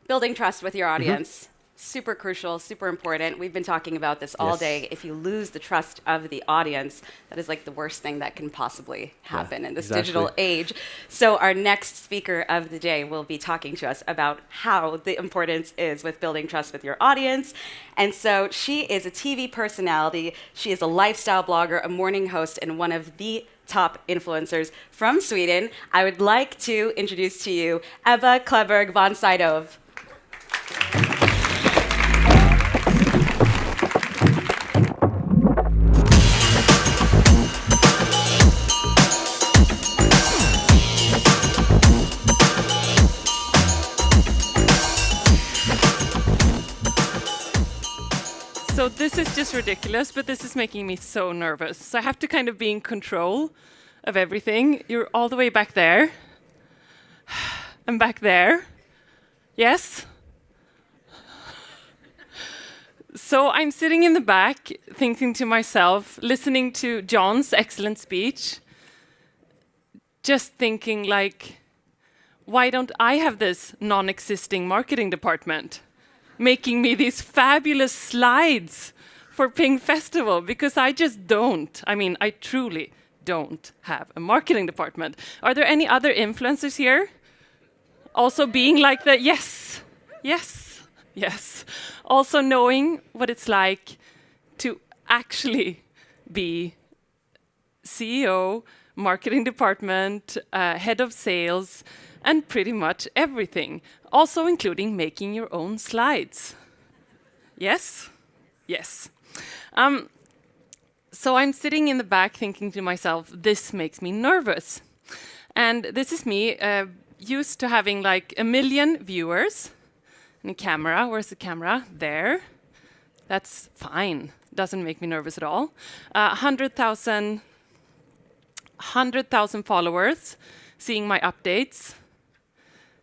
Building trust with your audience. Super crucial, super important. We've been talking about this all day. If you lose the trust of the audience, that is like the worst thing that can possibly happen in this digital age. So our next speaker of the day will be talking to us about how the importance is with building trust with your audience. And so she is a TV personality. She is a lifestyle blogger, a morning host, and one of the top influencers from Sweden. I would like to introduce to you Ebba Kleberg von Sydow. So this is just ridiculous, but this is making me so nervous. So I have to kind of be in control of everything. You're all the way back there. I'm back there. Yes? So I'm sitting in the back, thinking to myself, listening to John's excellent speech, just thinking like, why don't I have this non-existing marketing department making me these fabulous slides for Ping Festival? Because I just don't. I mean, I truly don't have a marketing department. Are there any other influencers here? Also being like that? Yes, yes, yes. Also knowing what it's like to actually be CEO, marketing department, head of sales, and pretty much everything. Also including making your own slides. Yes? Yes. So I'm sitting in the back thinking to myself, this makes me nervous. And this is me used to having like 1 million viewers. And a camera, where's the camera? There. That's fine. Doesn't make me nervous at all. 100,000 followers seeing my updates.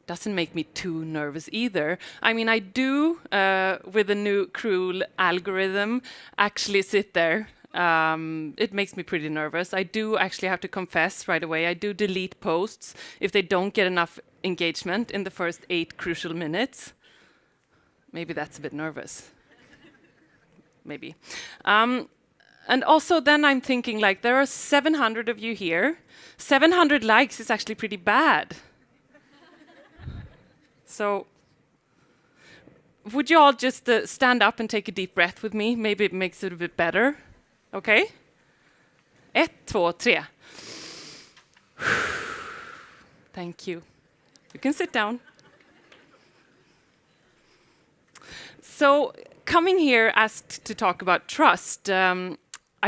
Doesn't make me too nervous either. I mean, I do, with the new cruel algorithm, actually sit there. It makes me pretty nervous. I do actually have to confess right away, I do delete posts if they don't get enough engagement in the first 8 crucial minutes. Maybe that's a bit nervous. Maybe. And also then I'm thinking like, there are 700 of you here. 700 likes is actually pretty bad. So, would you all just stand up and take a deep breath with me? Maybe it makes it a bit better. Okay? 1, 2, 3. Thank you. You can sit down. So, coming here asked to talk about trust. I've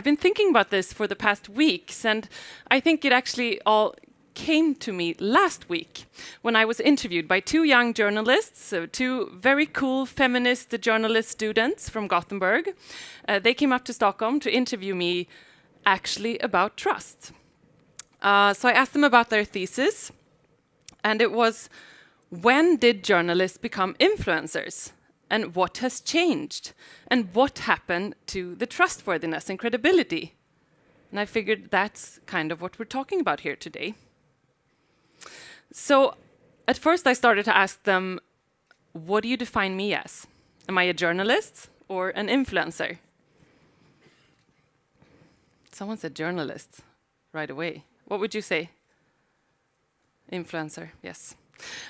been thinking about this for the past weeks, and I think it actually all came to me last week when I was interviewed by 2 young journalists, 2 very cool feminist journalist students from Gothenburg. They came up to Stockholm to interview me actually about trust. So I asked them about their thesis, and it was, when did journalists become influencers? And what has changed? And what happened to the trustworthiness and credibility? And I figured that's kind of what we're talking about here today. So at first I started to ask them, what do you define me as? Am I a journalist or an influencer? Someone said journalist right away. What would you say? Influencer, yes.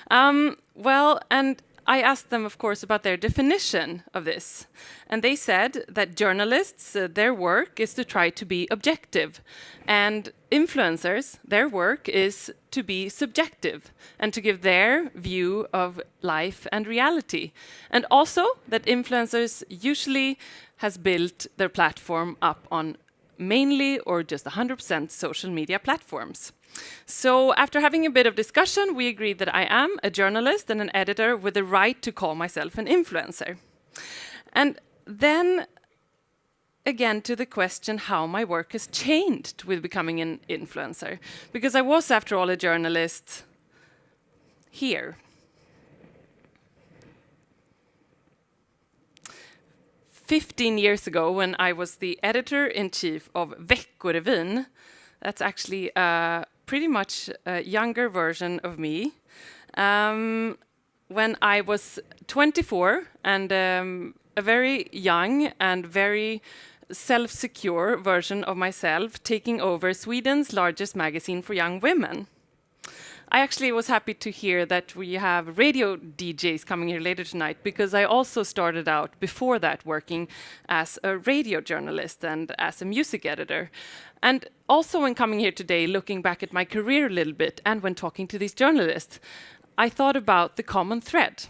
Well, and I asked them, of course, about their definition of this. And they said that journalists, their work is to try to be objective. And influencers, their work is to be subjective and to give their view of life and reality. And also that influencers usually has built their platform up on mainly or just 100% social media platforms. So after having a bit of discussion, we agreed that I am a journalist and an editor with the right to call myself an influencer. And then again to the question how my work has changed with becoming an influencer. Because I was, after all, a journalist here. 15 years ago, when I was the editor-in-chief of Veckorevyn, that's actually pretty much a younger version of me. when I was 24 and a very young and very self-secure version of myself taking over Sweden's largest magazine for young women. I actually was happy to hear that we have radio DJs coming here later tonight, because I also started out before that working as a radio journalist and as a music editor. And also when coming here today, looking back at my career a little bit and when talking to these journalists, I thought about the common thread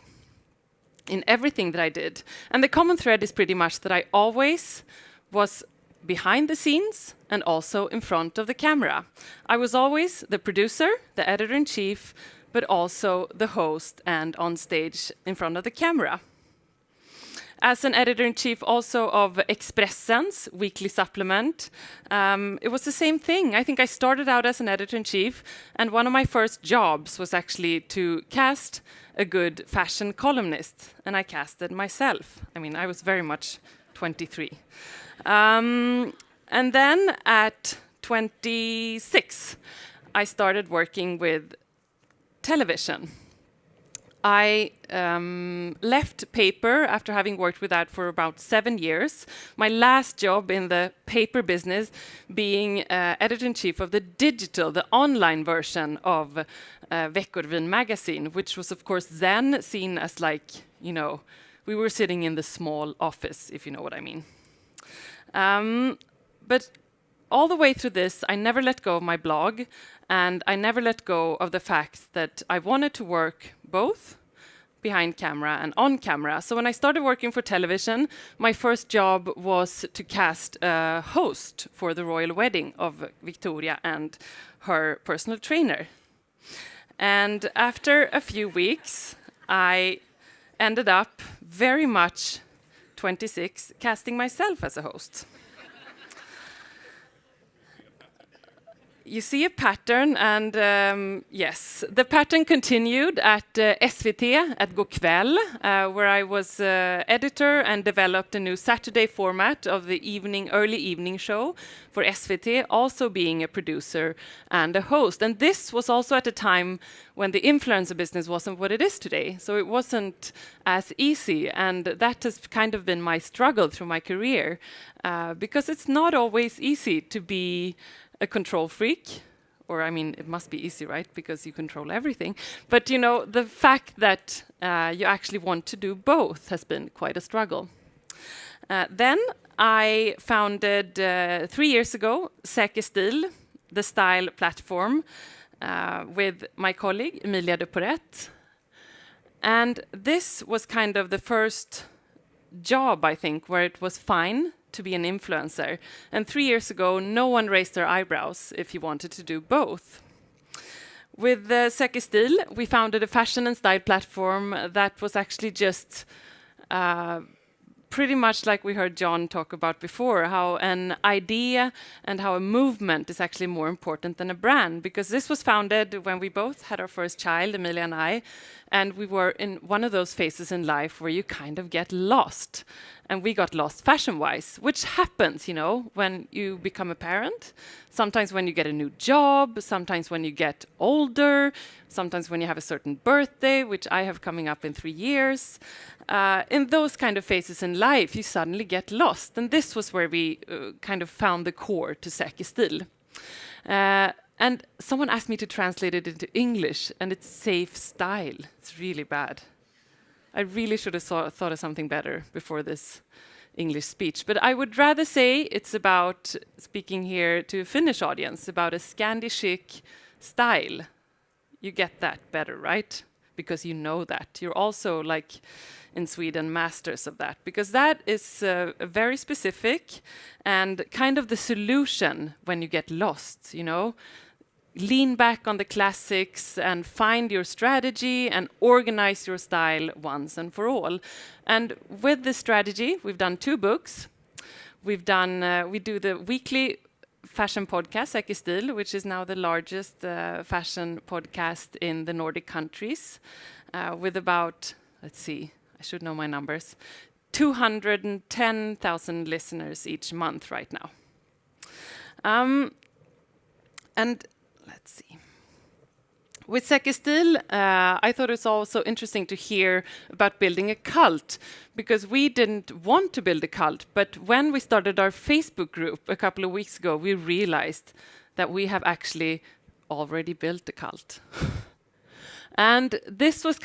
in everything that I did. And the common thread is pretty much that I always was behind the scenes and also in front of the camera. I was always the producer, the editor-in-chief, but also the host and on stage in front of the camera. As an editor-in-chief also of Expressen's weekly supplement, it was the same thing. I think I started out as an editor-in-chief, and one of my first jobs was actually to cast a good fashion columnist, and I casted myself. I mean, I was very much 23. And then at 26, I started working with television. I left paper after having worked with that for about 7 years. My last job in the paper business being editor-in-chief of the digital, the online version of Veckorvin magazine, which was of course then seen as like, you know, we were sitting in the small office, if you know what I mean. But all the way through this, I never let go of my blog, and I never let go of the fact that I wanted to work both behind camera and on camera. So when I started working for television, my first job was to cast a host for the royal wedding of Victoria and her personal trainer. And after a few weeks, I ended up very much 26, casting myself as a host. You see a pattern, and yes, the pattern continued at SVT at Go'kväll, where I was editor and developed a new Saturday format of the early evening show for SVT, also being a producer and a host. And this was also at a time when the influencer business wasn't what it is today, so it wasn't as easy, and that has kind of been my struggle through my career, because it's not always easy to be a control freak, or I mean, it must be easy, right? Because you control everything. But you know, the fact that you actually want to do both has been quite a struggle. Then I founded 3 years ago Säker Stil, the style platform, with my colleague Emilia de Porrette. And this was kind of the first job, I think, where it was fine to be an influencer. And 3 years ago, no one raised their eyebrows if you wanted to do both. With Säker Stil, we founded a fashion and style platform that was actually just pretty much like we heard John talk about before, how an idea and how a movement is actually more important than a brand. Because this was founded when we both had our first child, Emilia and I, and we were in one of those phases in life where you kind of get lost. And we got lost fashion-wise, which happens, you know, when you become a parent, sometimes when you get a new job, sometimes when you get older, sometimes when you have a certain birthday, which I have coming up in 3 years. In those kind of phases in life, you suddenly get lost. And this was where we kind of found the core to Säker Stil. And someone asked me to translate it into English, and it's safe style. It's really bad. I really should have thought of something better before this English speech. But I would rather say it's about, speaking here to a Finnish audience, about a Scandi chic style. You get that better, right? Because you know that. You're also, like in Sweden, masters of that. Because that is very specific and kind of the solution when you get lost, you know? Lean back on the classics and find your strategy and organize your style once and for all. And with this strategy, we've done 2 books. We do the weekly fashion podcast, Säker Stil, which is now the largest fashion podcast in the Nordic countries, with about, let's see, I should know my numbers, 210,000 listeners each month right now. And let's see. With Säker stil, I thought it's also interesting to hear about building a cult, because we didn't want to build a cult, but when we started our Facebook group a couple of weeks ago, we realized that we have actually already built a cult. And this was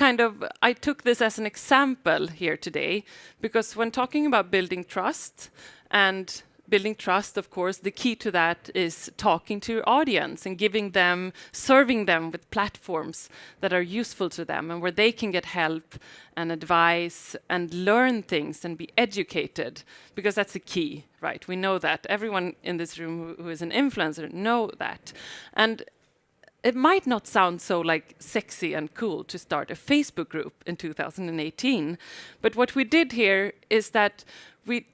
I took this as an example here today, because when talking about building trust, of course, the key to that is talking to your audience and serving them with platforms that are useful to them and where they can get help and advice and learn things and be educated, because that's the key, right? We know that. Everyone in this room who is an influencer know that. And it might not sound so sexy and cool to start a Facebook group in 2018, but what we did here is that we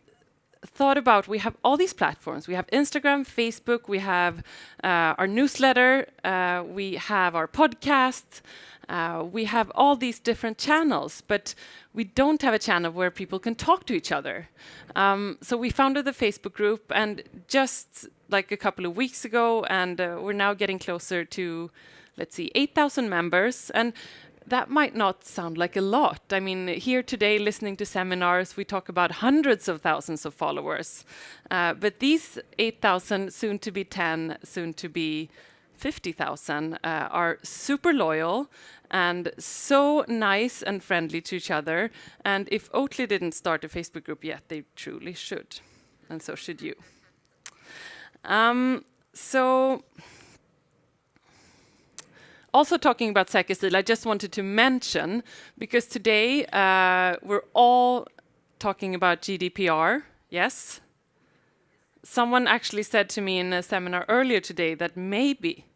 thought about, we have all these platforms. We have Instagram, Facebook, we have our newsletter, we have our podcast, we have all these different channels, but we don't have a channel where people can talk to each other. So we founded the Facebook group, and just a couple of weeks ago, and we're now getting closer to, 8,000 members. And that might not sound like a lot. I mean, here today, listening to seminars, we talk about hundreds of thousands of followers. But these 8,000, soon to be 10, soon to be 50,000, are super loyal and so nice and friendly to each other. And if Oatly didn't start a Facebook group yet, they truly should. And so should you. Also talking about Säker stil, I just wanted to mention, because today we're all talking about GDPR, yes? Someone actually said to me in a seminar earlier today that maybe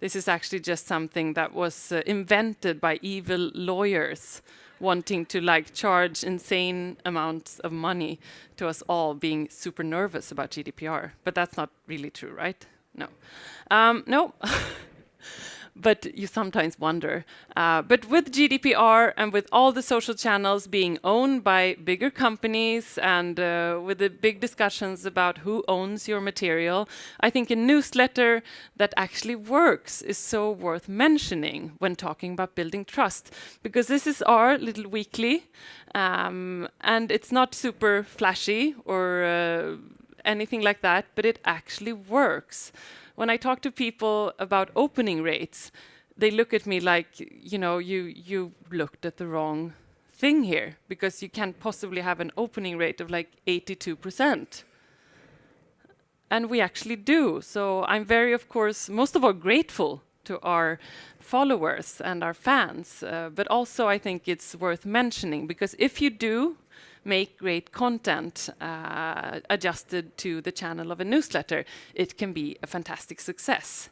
this is actually just something that was invented by evil lawyers wanting to charge insane amounts of money to us all being super nervous about GDPR. But that's not really true, right? No. No. But you sometimes wonder. But with GDPR and with all the social channels being owned by bigger companies, and with the big discussions about who owns your material, I think a newsletter that actually works is so worth mentioning when talking about building trust. Because this is our little weekly, and it's not super flashy or anything like that, but it actually works. When I talk to people about opening rates, they look at me like, you looked at the wrong thing here, because you can't possibly have an opening rate of 82%. And we actually do. So I'm very, of course, most of all grateful to our followers and our fans. But also I think it's worth mentioning, because if you do make great content adjusted to the channel of a newsletter, it can be a fantastic success.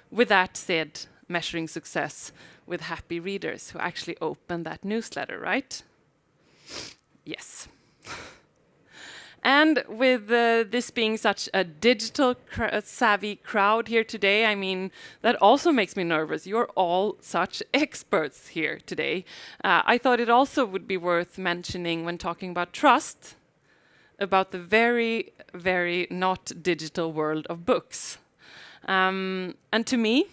With that said, measuring success with happy readers who actually open that newsletter, right? Yes. And with this being such a digital savvy crowd here today, I mean, that also makes me nervous. You're all such experts here today. I thought it also would be worth mentioning when talking about trust, about the very, very not digital world of books. And to me,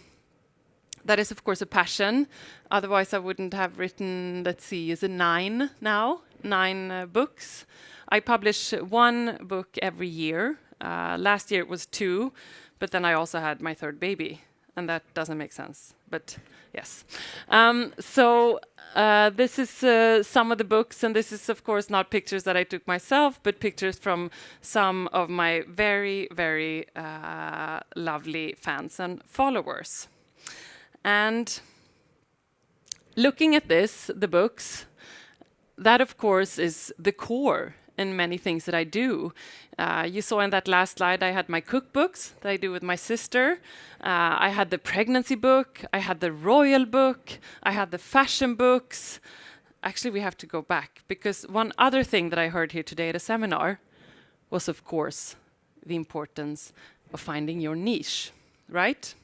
that is, of course, a passion. Otherwise, I wouldn't have written, is it 9 now? 9 books. I publish 1 book every year. Last year it was 2, but then I also had my 3rd baby, and that doesn't make sense, but yes. This is some of the books, and this is, of course, not pictures that I took myself, but pictures from some of my very, very lovely fans and followers. And looking at this, the books, that, of course, is the core in many things that I do. You saw in that last slide, I had my cookbooks that I do with my sister. I had the pregnancy book. I had the royal book. I had the fashion books. Actually, we have to go back, because one other thing that I heard here today at a seminar was, of course, the importance of finding your niche, right?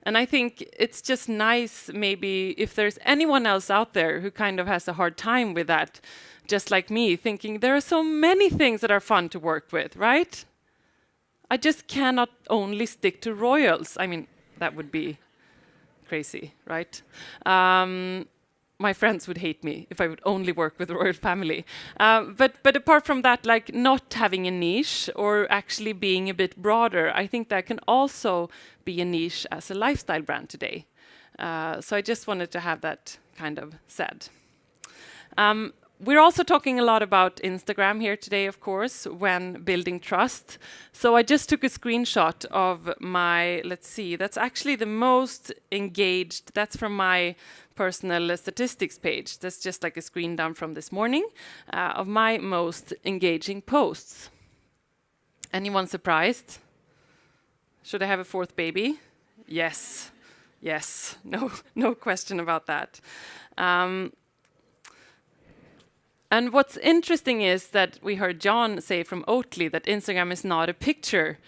And I think it's just nice, maybe, if there's anyone else out there who kind of has a hard time with that, just like me, thinking there are so many things that are fun to work with, right? I just cannot only stick to royals. I mean, that would be crazy, right? My friends would hate me if I would only work with the royal family. But apart from that, like not having a niche or actually being a bit broader, I think that can also be a niche as a lifestyle brand today. So I just wanted to have that kind of said. We're also talking a lot about Instagram here today, of course, when building trust. So I just took a screenshot of my, let's see, that's actually the most engaged, that's from my personal statistics page. That's just like a screen down from this morning of my most engaging posts. Anyone surprised? Should I have a fourth baby? Yes, yes, no question about that. And what's interesting is that we heard John say from Oatly that Instagram is not a picture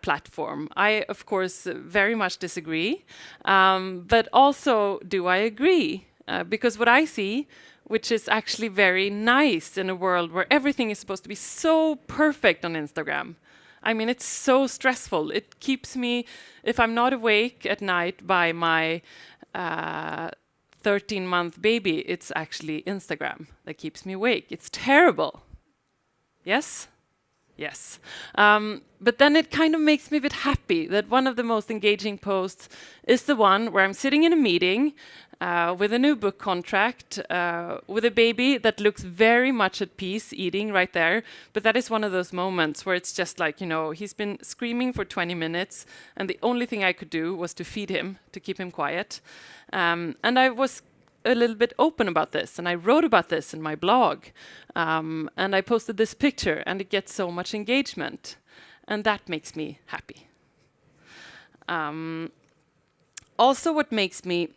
platform. I, of course, very much disagree. But also, do I agree? Because what I see, which is actually very nice in a world where everything is supposed to be so perfect on Instagram. I mean, it's so stressful. It keeps me, if I'm not awake at night by my 13-month baby, it's actually Instagram that keeps me awake. It's terrible. Yes? Yes. But then it kind of makes me a bit happy that one of the most engaging posts is the one where I'm sitting in a meeting with a new book contract, with a baby that looks very much at peace eating right there. But that is one of those moments where it's just like, you know, he's been screaming for 20 minutes and the only thing I could do was to feed him, to keep him quiet. And I was a little bit open about this, and I wrote about this in my blog, and I posted this picture, and it gets so much engagement, and that makes me happy. Also, what makes me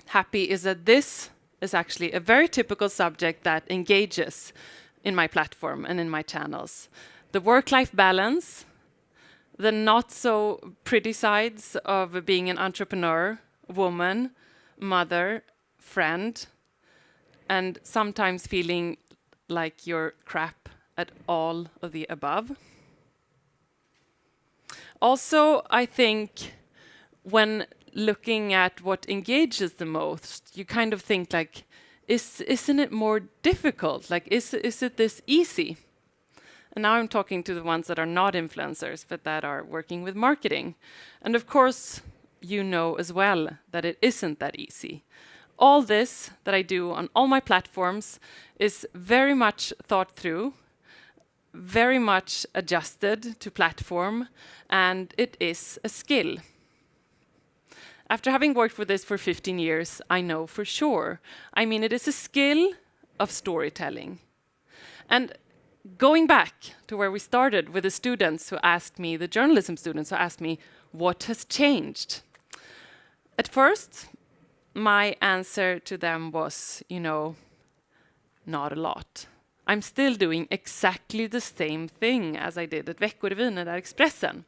happy is that this is actually a very typical subject that engages in my platform and in my channels. The work-life balance, the not so pretty sides of being an entrepreneur, woman, mother, friend, and sometimes feeling like you're crap at all of the above. Also, I think when looking at what engages the most, you kind of think like, isn't it more difficult? Like, is it this easy? And now I'm talking to the ones that are not influencers, but that are working with marketing. And of course, you know as well that it isn't that easy. All this that I do on all my platforms is very much thought through, very much adjusted to platform, and it is a skill. After having worked with this for 15 years, I know for sure. I mean, it is a skill of storytelling. And going back to where we started with the students who asked me, the journalism students who asked me, what has changed? At first, my answer to them was, you know, not a lot. I'm still doing exactly the same thing as I did at Veckorevyn and at Expressen.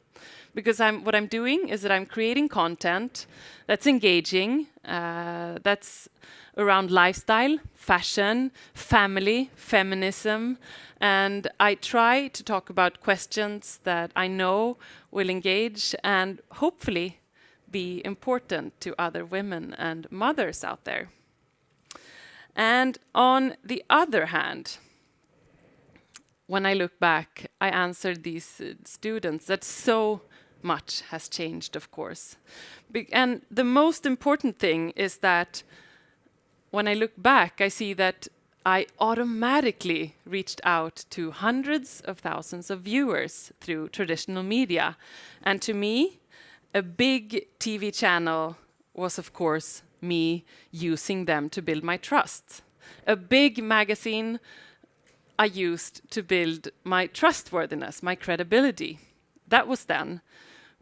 Because what I'm doing is that I'm creating content that's engaging, that's around lifestyle, fashion, family, feminism, and I try to talk about questions that I know will engage and hopefully be important to other women and mothers out there. And on the other hand, when I look back, I answered these students that so much has changed, of course. And the most important thing is that when I look back, I see that I automatically reached out to hundreds of thousands of viewers through traditional media. And to me, a big TV channel was, of course, me using them to build my trust. A big magazine I used to build my trustworthiness, my credibility. That was then.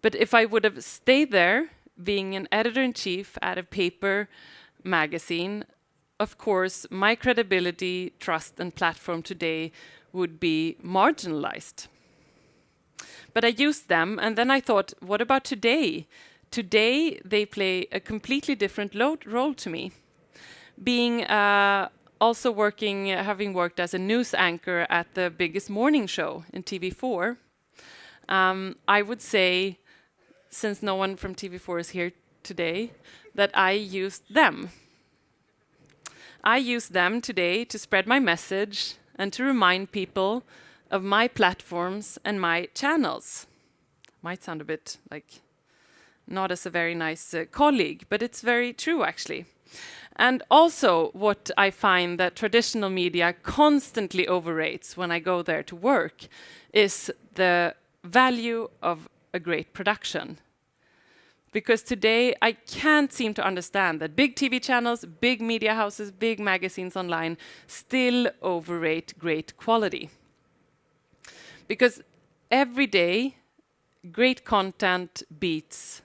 But if I would have stayed there, being an editor-in-chief at a paper magazine, of course, my credibility, trust, and platform today would be marginalized. But I used them, and then I thought, what about today? Today, they play a completely different role to me. Being also working, having worked as a news anchor at the biggest morning show in TV4, I would say, since no one from TV4 is here today, that I used them. I use them today to spread my message and to remind people of my platforms and my channels. Might sound a bit like not as a very nice colleague, but it's very true actually. And also what I find that traditional media constantly overrates when I go there to work is the value of a great production. Because today I can't seem to understand that big TV channels, big media houses, big magazines online still overrate great quality. Because every day, great content beats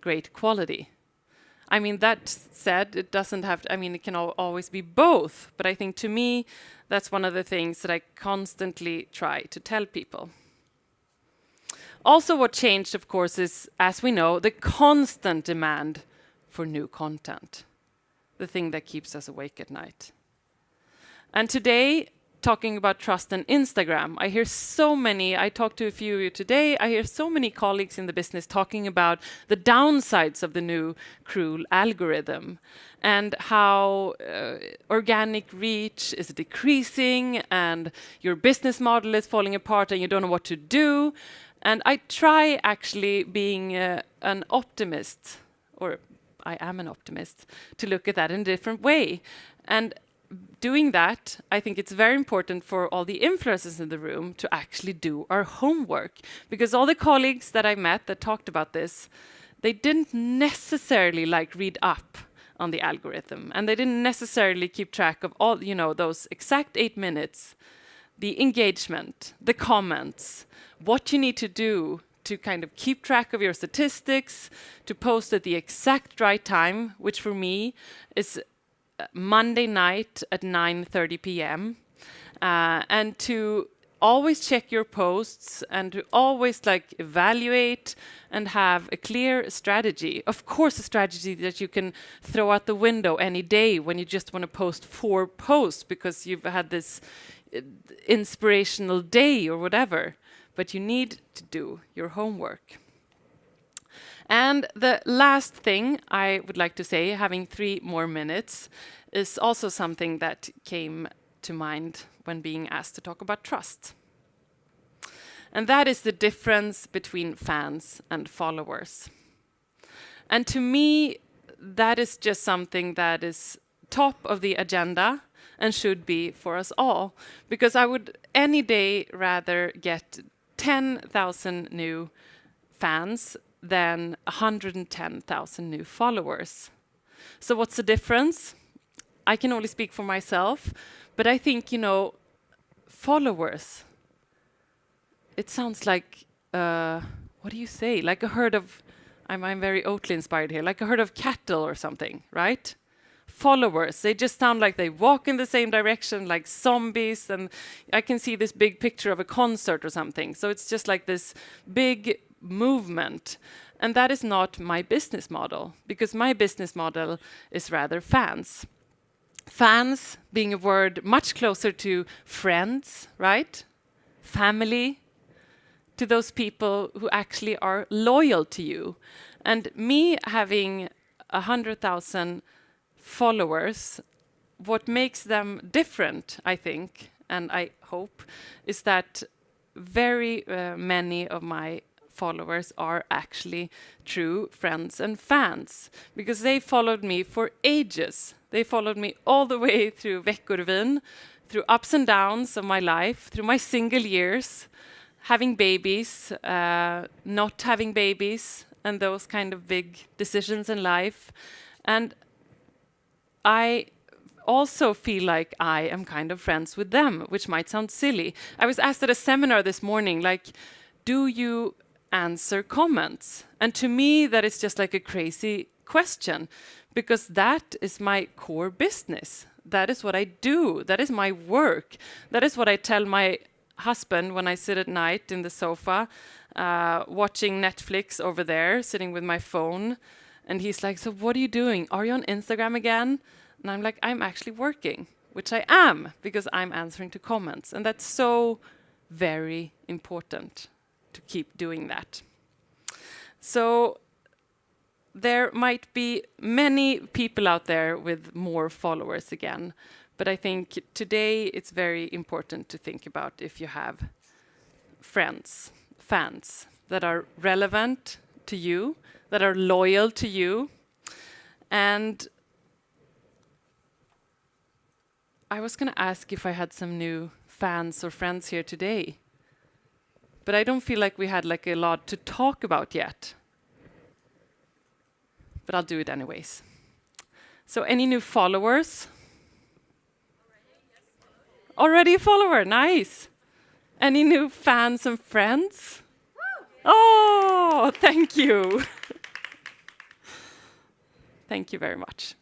great quality. I mean, that said, it doesn't have to, I mean, it can always be both. But I think to me, that's one of the things that I constantly try to tell people. Also, what changed, of course, is, as we know, the constant demand for new content, the thing that keeps us awake at night. And today, talking about trust and Instagram, I hear so many, I talked to a few of you today, I hear so many colleagues in the business talking about the downsides of the new cruel algorithm and how organic reach is decreasing and your business model is falling apart and you don't know what to do. And I try actually being an optimist, or I am an optimist, to look at that in a different way. And doing that, I think it's very important for all the influencers in the room to actually do our homework. Because all the colleagues that I met that talked about this, they didn't necessarily read up on the algorithm. And they didn't necessarily keep track of all, those exact 8 minutes, the engagement, the comments, what you need to do to kind of keep track of your statistics, to post at the exact right time, which for me is Monday night at 9:30 p.m. And to always check your posts and to always evaluate and have a clear strategy. Of course, a strategy that you can throw out the window any day when you just want to post 4 posts because you've had this inspirational day or whatever. But you need to do your homework. And the last thing I would like to say, having 3 more minutes, is also something that came to mind when being asked to talk about trust. And that is the difference between fans and followers. And to me, that is just something that is top of the agenda and should be for us all. Because I would any day rather get 10,000 new fans than 110,000 new followers. So what's the difference? I can only speak for myself, but I think, followers, it sounds like, what do you say? Like a herd of, I'm very Oatly inspired here, like a herd of cattle or something, right? Followers, they just sound like they walk in the same direction like zombies, and I can see this big picture of a concert or something. So it's just like this big movement. And that is not my business model, because my business model is rather fans. Fans being a word much closer to friends, right? Family, to those people who actually are loyal to you. And me having 100,000 followers, what makes them different, I think, and I hope, is that very many of my followers are actually true friends and fans, because they followed me for ages. They followed me all the way through Veckorvin, through ups and downs of my life, through my single years, having babies, not having babies, and those kind of big decisions in life. And I also feel like I am kind of friends with them, which might sound silly. I was asked at a seminar this morning, do you answer comments? And to me, that is just like a crazy question, because that is my core business. That is what I do. That is my work. That is what I tell my husband when I sit at night in the sofa, watching Netflix over there, sitting with my phone. And he's like, so what are you doing? Are you on Instagram again? And I'm like, I'm actually working, which I am, because I'm answering to comments. And that's so very important to keep doing that. So there might be many people out there with more followers again, but I think today it's very important to think about if you have friends, fans that are relevant to you, that are loyal to you. And I was going to ask if I had some new fans or friends here today, but I don't feel like we had like a lot to talk about yet. But I'll do it anyways. So any new followers? Already a follower, nice. Any new fans and friends? Oh, thank you. Thank you very much.